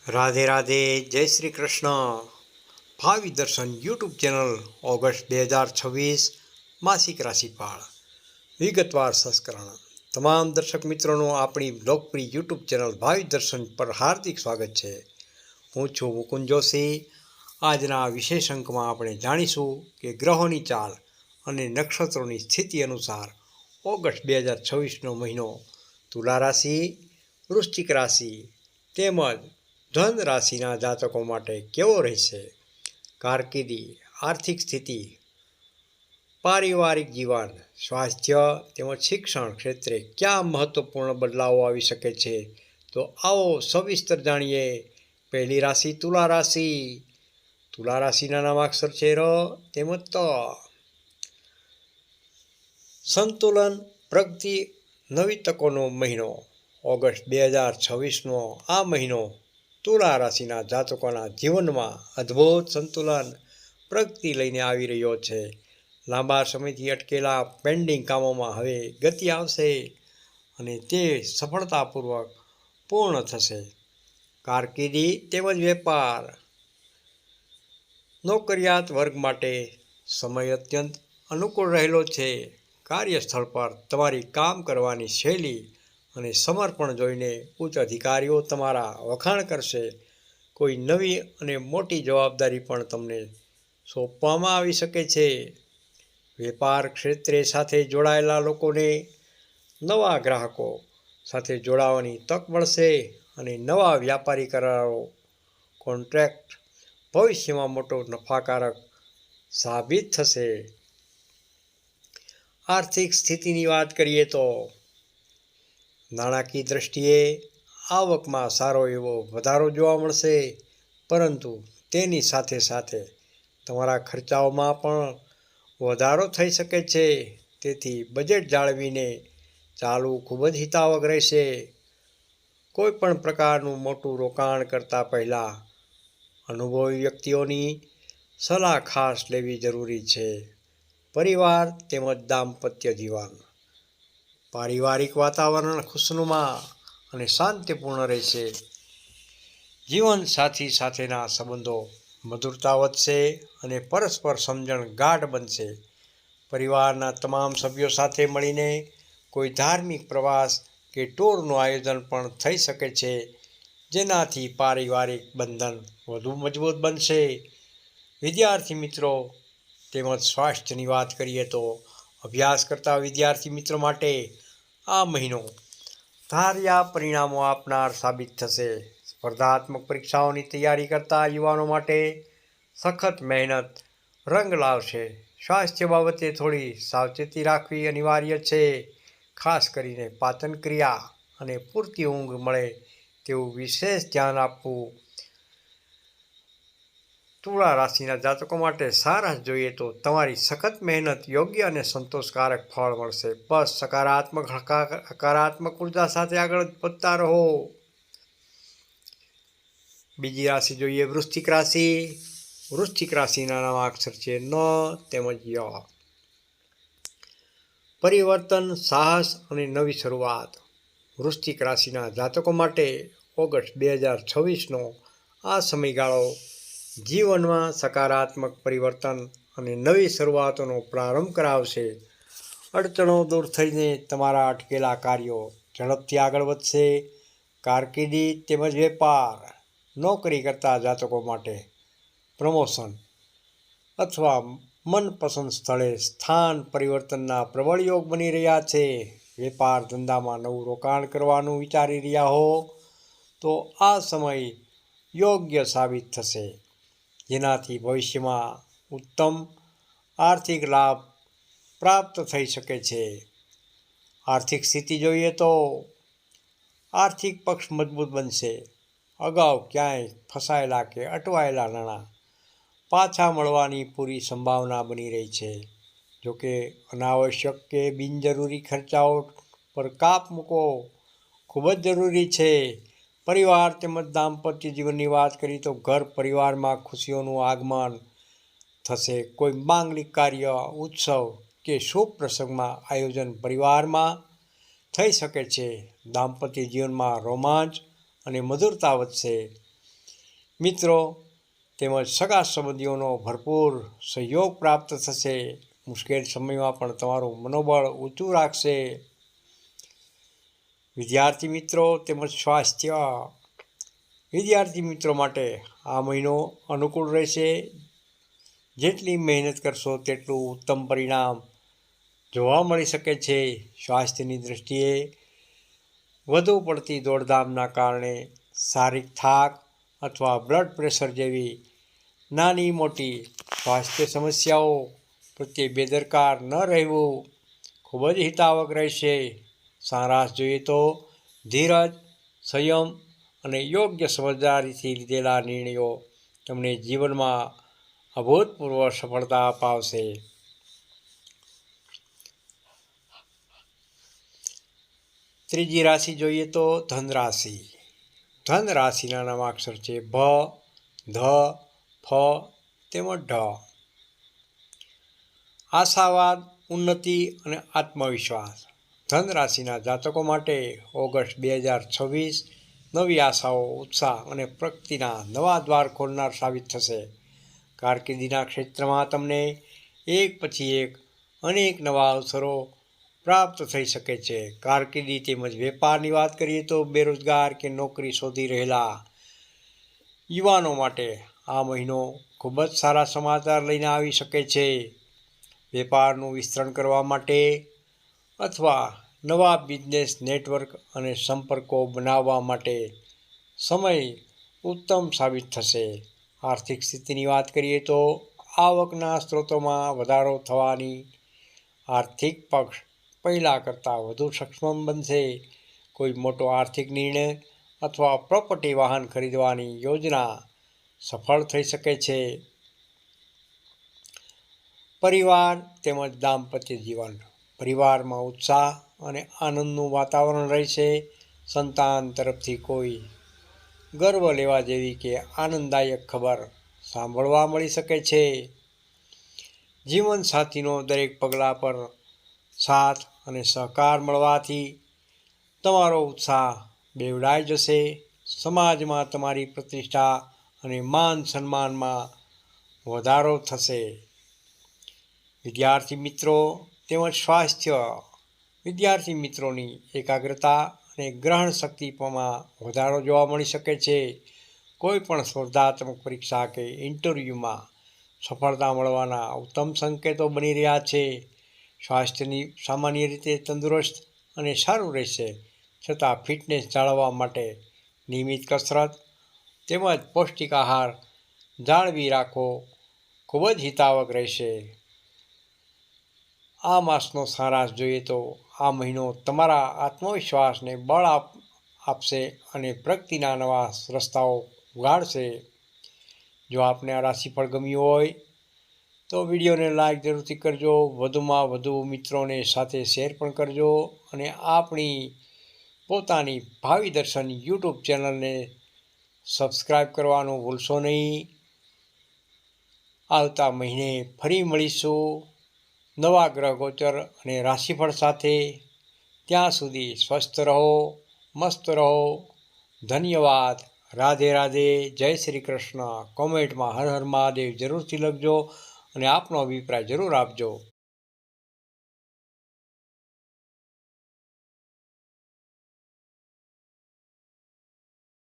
રાધે રાધે, જય શ્રી કૃષ્ણ. ભાવિ દર્શન યુટ્યુબ ચેનલ ઓગસ્ટ 2026 માસિક રાશિફળ વિગતવાર સંસ્કરણ. તમામ દર્શક મિત્રોનું આપણી લોકપ્રિય યુટ્યુબ ચેનલ ભાવિ દર્શન પર હાર્દિક સ્વાગત છે. હું છું મુકુંદ જોશી. આજના વિશેષ અંકમાં આપણે જાણીશું કે ગ્રહોની ચાલ અને નક્ષત્રોની સ્થિતિ અનુસાર ઓગસ્ટ 2026નો મહિનો તુલા રાશિ, વૃશ્ચિક રાશિ તેમજ ધન રાશિના જાતકો માટે કેવો રહેશે. કારકિર્દી, આર્થિક સ્થિતિ, પારિવારિક જીવન, સ્વાસ્થ્ય તેમજ શિક્ષણ ક્ષેત્રે ક્યાં મહત્વપૂર્ણ બદલાવો આવી શકે છે, તો આવો સવિસ્તર જાણીએ. પહેલી રાશિ તુલા રાશિ. તુલા રાશિના નામાક્ષર છે ર તેમજ ત. સંતુલન, પ્રગતિ, નવી તકોનો મહિનો. ઓગસ્ટ 2026નો આ મહિનો તુલા રાશિના જાતકોના જીવનમાં અદ્ભુત સંતુલન, પ્રગતિ લઈને આવી રહ્યો છે. લાંબા સમયથી અટકેલા પેન્ડિંગ કામોમાં હવે ગતિ આવશે અને તે સફળતાપૂર્વક પૂર્ણ થશે. કારકિર્દી તેમજ વેપાર. નોકરિયાત વર્ગ માટે સમય અત્યંત અનુકૂળ રહેલો છે. કાર્યસ્થળ પર તમારી કામ કરવાની શૈલી અને સમર્પણ જોઈને ઉચ્ચ અધિકારીઓ તમારા વખાણ કરશે. કોઈ નવી અને મોટી જવાબદારી પણ તમને સોંપવામાં આવી શકે છે. વેપાર ક્ષેત્રે સાથે જોડાયેલા લોકોને નવા ગ્રાહકો સાથે જોડાવાની તક મળશે અને નવા વ્યાપારી કરારો, કોન્ટ્રાક્ટ ભવિષ્યમાં મોટો નફાકારક સાબિત થશે. આર્થિક સ્થિતિની વાત કરીએ તો નાણાકીય દ્રષ્ટિએ આવકમાં સારો એવો વધારો જોવા મળશે, પરંતુ તેની સાથે સાથે તમારા ખર્ચાઓમાં પણ વધારો થઈ શકે છે. તેથી બજેટ જાળવીને ચાલવું ખૂબ જ હિતાવહ રહેશે. કોઈ પણ પ્રકારનું મોટું રોકાણ કરતાં પહેલાં અનુભવી વ્યક્તિઓની સલાહ ખાસ લેવી જરૂરી છે. પરિવાર તેમજ દાંપત્ય જીવન. પારિવારિક વાતાવરણ ખુશનુમા અને શાંતિપૂર્ણ રહેશે. જીવનસાથી સાથેના સંબંધો મધુરતા વધશે અને પરસ્પર સમજણ ગાઢ બનશે. પરિવારના તમામ સભ્યો સાથે મળીને કોઈ ધાર્મિક પ્રવાસ કે ટૂરનું આયોજન પણ થઈ શકે છે, જેનાથી પારિવારિક બંધન વધુ મજબૂત બનશે. વિદ્યાર્થી મિત્રો તેમજ સ્વાસ્થ્યની વાત કરીએ તો અભ્યાસ કરતા વિદ્યાર્થી મિત્રો માટે આ મહિનો ધાર્યા પરિણામો આપનાર સાબિત થશે. સ્પર્ધાત્મક પરીક્ષાઓની તૈયારી કરતા યુવાનો માટે સખત મહેનત રંગ લાવશે. સ્વાસ્થ્ય બાબતે થોડી સાવચેતી રાખવી અનિવાર્ય છે. ખાસ કરીને પાચન ક્રિયા અને પૂરતી ઊંઘ મળે તેવું વિશેષ ધ્યાન આપવું. તુલા રાશિના જાતકો માટે સારાંશ જોઈએ તો તમારી સખત મહેનત યોગ્ય અને સંતોષકારક ફળ મળશે. બસ હકારાત્મક ઉર્જા સાથે આગળ વધતા રહો. બીજી રાશિ જોઈએ વૃશ્ચિક રાશિ. વૃશ્ચિક રાશિના નામાક્ષર છે ન તેમજ ય. પરિવર્તન, સાહસ અને નવી શરૂઆત. વૃશ્ચિક રાશિના જાતકો માટે ઓગસ્ટ 2026નો આ સમયગાળો જીવનમાં સકારાત્મક પરિવર્તન અને નવી શરૂઆતોનો પ્રારંભ કરાવશે. અડચણો દૂર થઈને તમારા અટકેલા કાર્યો ઝડપથી આગળ વધશે. કારકિર્દી તેમજ વેપાર. નોકરી કરતા જાતકો માટે પ્રમોશન અથવા મનપસંદ સ્થળે સ્થાન પરિવર્તનના પ્રબળ યોગ બની રહ્યા છે. વેપાર ધંધામાં નવું રોકાણ કરવાનું વિચારી રહ્યા હો તો આ સમય યોગ્ય સાબિત થશે, જેનાથી ભવિષ્યમાં ઉત્તમ આર્થિક લાભ પ્રાપ્ત થઈ શકે છે. આર્થિક સ્થિતિ જોઈએ તો આર્થિક પક્ષ મજબૂત બનશે. અગાઉ ક્યાંય ફસાયેલા કે અટવાયેલા નાણાં પાછા મળવાની પૂરી સંભાવના બની રહી છે. જોકે અનાવશ્યક કે બિનજરૂરી ખર્ચાઓ પર કાપ મૂકવો ખૂબ જ જરૂરી છે. પરિવાર તેમજ દાંપત્ય જીવનની વાત કરીએ તો ઘર પરિવારમાં ખુશીઓનું આગમન થશે. કોઈ માંગલિક કાર્ય, ઉત્સવ કે શુભ પ્રસંગમાં આયોજન પરિવારમાં થઈ શકે છે. દાંપત્ય જીવનમાં રોમાંચ અને મધુરતા વધશે. મિત્રો તેમજ સગા સંબંધીઓનો ભરપૂર સહયોગ પ્રાપ્ત થશે. મુશ્કેલ સમયમાં પણ તમારું મનોબળ ઊંચું રાખશે. વિદ્યાર્થી મિત્રો તેમજ સ્વાસ્થ્ય. વિદ્યાર્થી મિત્રો માટે આ મહિનો અનુકૂળ રહેશે. જેટલી મહેનત કરશો તેટલું ઉત્તમ પરિણામ જોવા મળી શકે છે. સ્વાસ્થ્યની દૃષ્ટિએ વધુ પડતી દોડધામના કારણે શારીરિક થાક અથવા બ્લડ પ્રેશર જેવી નાની મોટી સ્વાસ્થ્ય સમસ્યાઓ પ્રત્યે બેદરકાર ન રહેવું ખૂબ જ હિતાવક રહેશે. સારાંશ જોઈએ તો ધીરજ, સંયમ અને યોગ્ય સમજદારીથી લીધેલા નિર્ણયો તમને જીવનમાં અભૂતપૂર્વ સફળતા અપાવશે. ત્રીજી રાશિ જોઈએ તો ધન રાશિ. ધન રાશિના નામાક્ષર છે ભ, ધ, ફ તેમજ ઢ. આશાવાદ, ઉન્નતિ અને આત્મવિશ્વાસ. ધન રાશિના જાતકો માટે ઓગસ્ટ 2026 નવી આશાઓ, ઉત્સાહ અને પ્રગતિના નવા દ્વાર ખોલનાર સાબિત થશે. કારકિર્દીના ક્ષેત્રમાં તમને એક પછી એક અનેક નવા અવસરો પ્રાપ્ત થઈ શકે છે. કારકિર્દી તેમજ વેપારની વાત કરીએ તો બેરોજગાર કે નોકરી શોધી રહેલા યુવાનો માટે આ મહિનો ખૂબ જ સારા સમાચાર લઈને આવી શકે છે. વેપારનું વિસ્તરણ કરવા માટે અથવા નવા બિઝનેસ નેટવર્ક અને સંપર્કો બનાવવા માટે સમય ઉત્તમ સાબિત થશે. આર્થિક સ્થિતિની વાત કરીએ તો આવકના સ્ત્રોતોમાં વધારો થવાની આર્થિક પક્ષ પહેલાં કરતાં વધુ સક્ષમ બનશે. કોઈ મોટો આર્થિક નિર્ણય અથવા પ્રોપર્ટી વાહન ખરીદવાની યોજના સફળ થઈ શકે છે. પરિવાર તેમજ દાંપત્ય જીવન. પરિવારમાં ઉત્સાહ અને આનંદનું વાતાવરણ રહેશે. સંતાન તરફથી કોઈ ગર્વ લેવા જેવી કે આનંદદાયક ખબર સાંભળવા મળી શકે છે. જીવનસાથીનો દરેક પગલાં પર સાથ અને સહકાર મળવાથી તમારો ઉત્સાહ બેવડાઈ જશે. સમાજમાં તમારી પ્રતિષ્ઠા અને માન સન્માનમાં વધારો થશે. વિદ્યાર્થી મિત્રો તેમજ સ્વાસ્થ્ય. વિદ્યાર્થી મિત્રોની એકાગ્રતા અને ગ્રહણ શક્તિમાં વધારો જોવા મળી શકે છે. કોઈ પણ સ્પર્ધાત્મક પરીક્ષા કે ઇન્ટરવ્યૂમાં સફળતા મળવાના ઉત્તમ સંકેતો બની રહ્યા છે. સ્વાસ્થ્યની સામાન્ય રીતે તંદુરસ્ત અને સારું રહેશે, છતાં ફિટનેસ જાળવવા માટે નિયમિત કસરત તેમજ પૌષ્ટિક આહાર જાળવી રાખવો ખૂબ જ હિતાવક રહેશે. આ માસનો સારાંશ જોઈએ તો આ મહિનો તમારા આત્મવિશ્વાસને બળ આપશે અને પ્રગતિના નવા રસ્તાઓ ઉઘાડશે. જો આપને આ રાશિફળ ગમ્યું હોય તો વિડીયોને લાઈક જરૂરથી કરજો. વધુમાં વધુ મિત્રોને સાથે શેર પણ કરજો અને આપણી પોતાની ભાવિ દર્શન યુટ્યુબ ચેનલને સબસ્ક્રાઈબ કરવાનું ભૂલશો નહીં. આવતા મહિને ફરી મળીશું નવા ગ્રહ ગોચર અને રાશિફળ સાથે. ત્યાં સુધી સ્વસ્થ રહો, મસ્ત રહો. ધન્યવાદ. રાધે રાધે. જય શ્રી કૃષ્ણ. કોમેન્ટમાં હર હર મહાદેવ જરૂરથી લખજો અને આપનો અભિપ્રાય જરૂર આપજો.